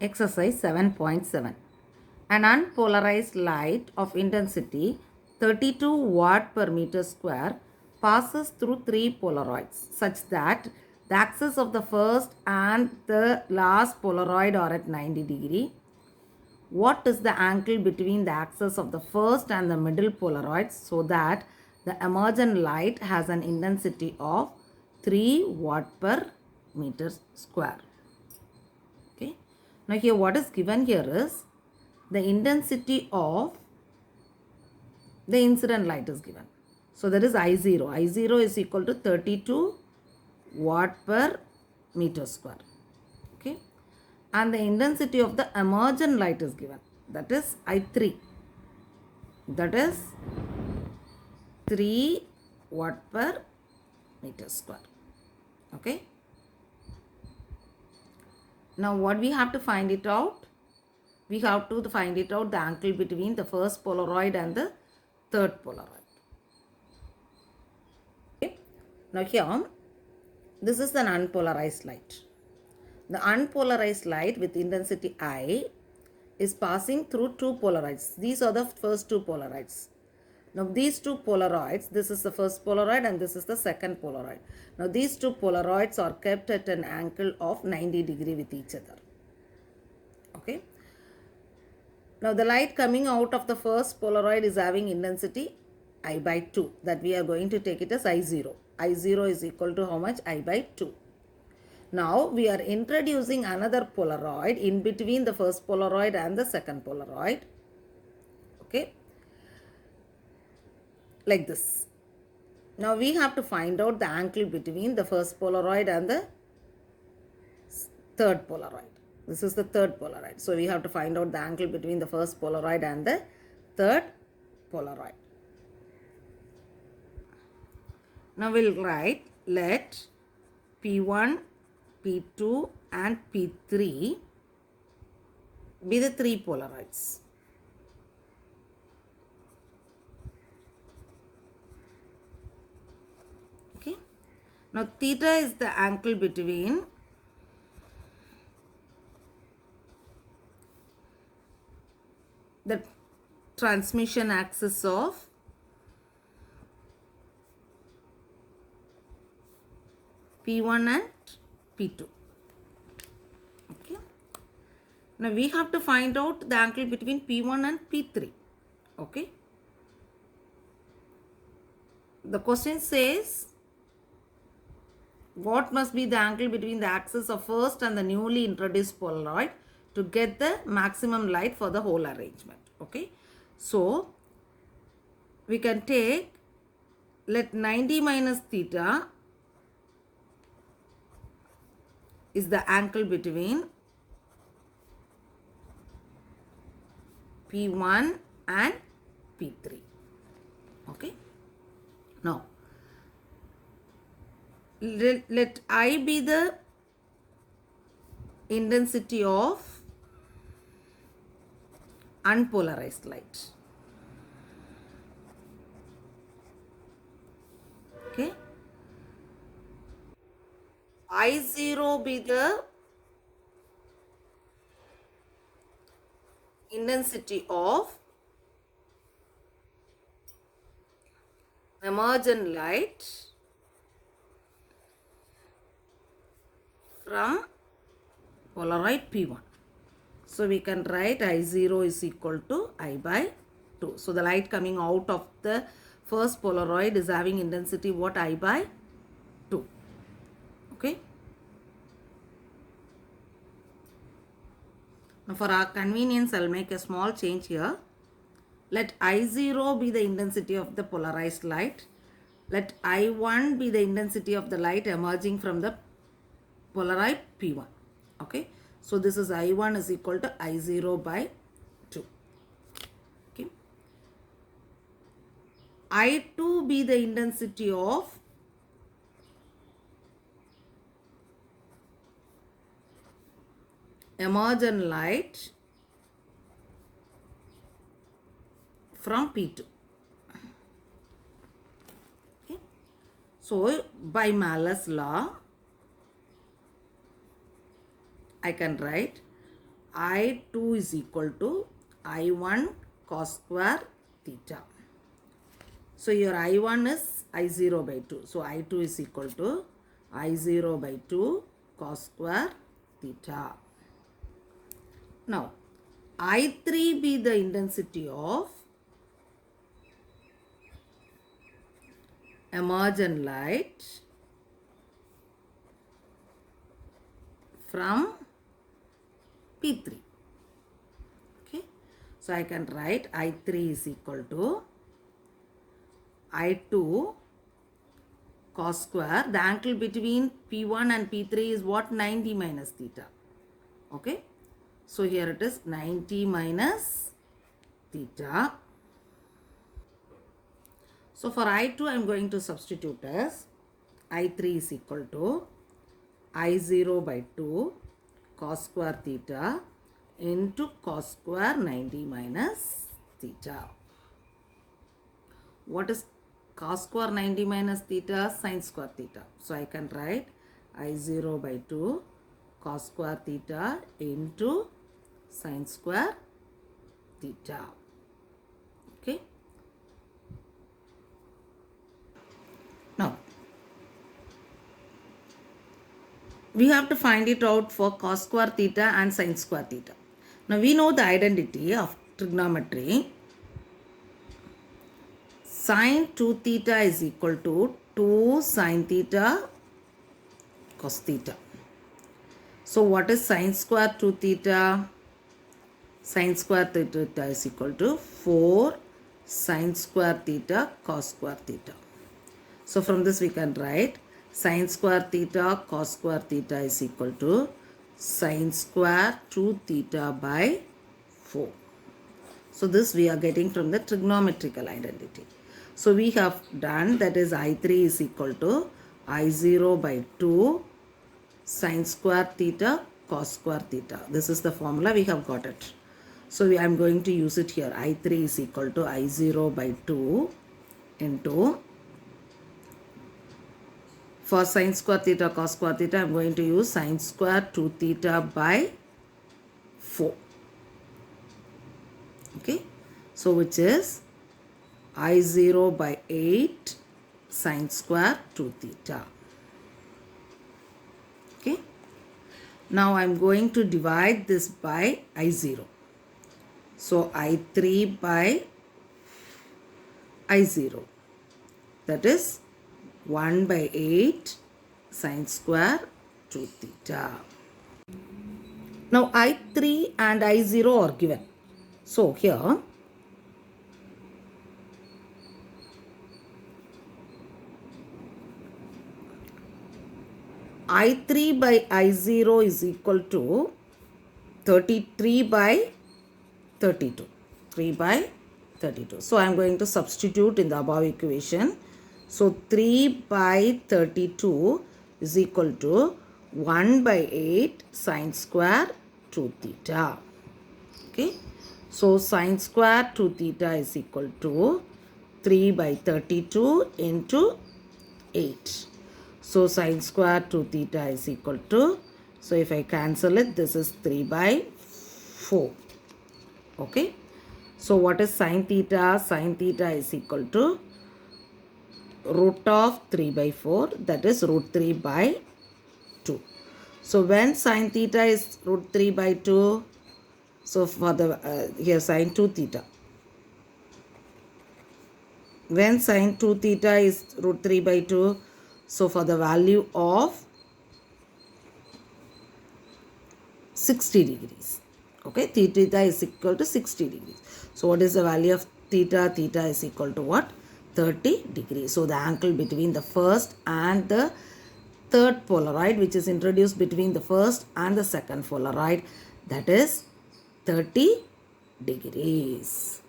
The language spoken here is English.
Exercise 7.7. An unpolarized light of intensity 32 watt per meter square passes through three Polaroids such that the axis of the first and the last Polaroid are at 90 degree. What is the angle between the axis of the first and the middle Polaroids so that the emergent light has an intensity of 3 watt per meter square? Okay. Now here what is given here is the intensity of the incident light is given. So that is I0. I0 is equal to 32 watt per meter square. Okay. And the intensity of the emergent light is given. That is I3. That is 3 watt per meter square. Okay. Now what we have to find it out? We have to find it out the angle between the first Polaroid and the third Polaroid. Okay. Now here, this is an unpolarized light. The unpolarized light with intensity I is passing through two Polaroids. These are the first two Polaroids. Now these two Polaroids, this is the first Polaroid and this is the second Polaroid. Now these two Polaroids are kept at an angle of 90 degree with each other. Okay. Now the light coming out of the first Polaroid is having intensity I by 2. That we are going to take it as I0. I0 is equal to how much? I by 2. Now we are introducing another Polaroid in between the first Polaroid and the second Polaroid. Okay. Like this. Now we have to find out the angle between the first Polaroid and the third Polaroid. This is the third Polaroid. So we have to find out the angle between the first Polaroid and the third Polaroid. Now we'll write let P1, P2 and P3 be the three Polaroids. Okay. Now theta is the angle between the transmission axis of P1 and P2. Okay. Now we have to find out the angle between P1 and P3. Okay. The question says what must be the angle between the axis of first and the newly introduced Polaroid to get the maximum light for the whole arrangement. Okay. So we can take let 90 minus theta is the angle between P1 and P3. Okay. Now let I be the intensity of unpolarized light. Okay. I0 be the intensity of emergent light from Polaroid P1. So we can write I0 is equal to I by 2. So the light coming out of the first Polaroid is having intensity what? I by 2. Okay. Now for our convenience, I'll make a small change here. Let I0 be the intensity of the polarized light. Let I1 be the intensity of the light emerging from the Polaroid P1. Okay. So this is I1 is equal to I0 by 2. Okay. I2 be the intensity of emergent light from P2. Okay. So by Malus law, I can write I2 is equal to I1 cos square theta. So your I1 is I0 by 2. So I2 is equal to I0 by 2 cos square theta. Now I3 be the intensity of emergent light from P3. Okay. So I can write I3 is equal to I2 cos square. The angle between P1 and P3 is what? 90 minus theta. Okay. So here it is 90 minus theta. So for I2 I am going to substitute as I3 is equal to I0 by 2 cos square theta into cos square 90 minus theta. What is cos square 90 minus theta? Sin square theta. So I can write I0 by 2 cos square theta into sin square theta. Okay. Now we have to find it out for cos square theta and sin square theta. Now we know the identity of trigonometry. Sin 2 theta is equal to 2 sin theta cos theta. So what is sin square 2 theta? Sin square theta is equal to 4 sin square theta cos square theta. So from this we can write sin square theta cos square theta is equal to sin square 2 theta by 4. So this we are getting from the trigonometrical identity. So we have done, that is I3 is equal to I0 by 2 sin square theta cos square theta. This is the formula, we have got it. So I am going to use it here. I3 is equal to I0 by 2 into, for sin square theta cos square theta I am going to use sin square 2 theta by 4. Okay. So which is I0 by 8 sin square 2 theta. Okay. Now I am going to divide this by I0. So I3 by I0, that is 1 by 8 sin square 2 theta. Now I3 and I0 are given. So here I3 by I0 is equal to 33 by 32. 3 by 32. So I am going to substitute in the above equation. So 3 by 32 is equal to 1 by 8 sin square 2 theta. Okay. So sin square 2 theta is equal to 3 by 32 into 8. So sin square 2 theta is equal to, so if I cancel it, this is 3 by 4. Okay. So what is sin theta? Sin theta is equal to root of 3 by 4, that is root 3 by 2. So when sin theta is root 3 by 2, so for the here sin 2 theta. When sin 2 theta is root 3 by 2, so for the value of 60 degrees. Okay, theta is equal to 60 degrees. So what is the value of theta? Theta is equal to what? 30 degrees. So the angle between the first and the third Polaroid, which is introduced between the first and the second Polaroid, that is 30 degrees.